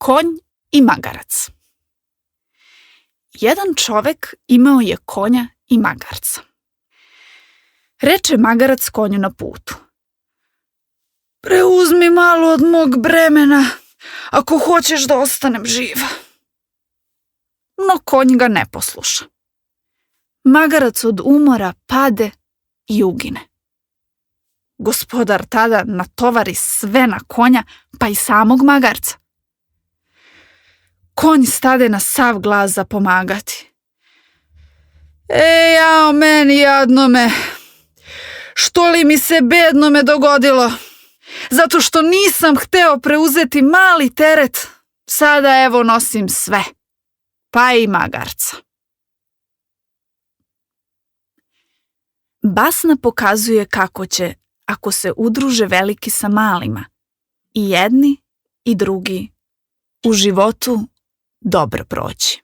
Konj i magarac. Jedan čovek imao je konja i magarca. Reče magarac konju na putu: preuzmi malo od mog bremena, ako hoćeš da ostanem živ. No konj ga ne posluša. Magarac od umora pade i ugine. Gospodar tada natovari sve na konja, pa i samog magarca. Konj stade na sav glas za pomagati. Jao meni jadnome, što li mi se bednome dogodilo? Zato što nisam hteo preuzeti mali teret, sada evo nosim sve, pa i magarca. Basna pokazuje kako će, ako se udruže veliki sa malima, i jedni i drugi u životu dobro proći.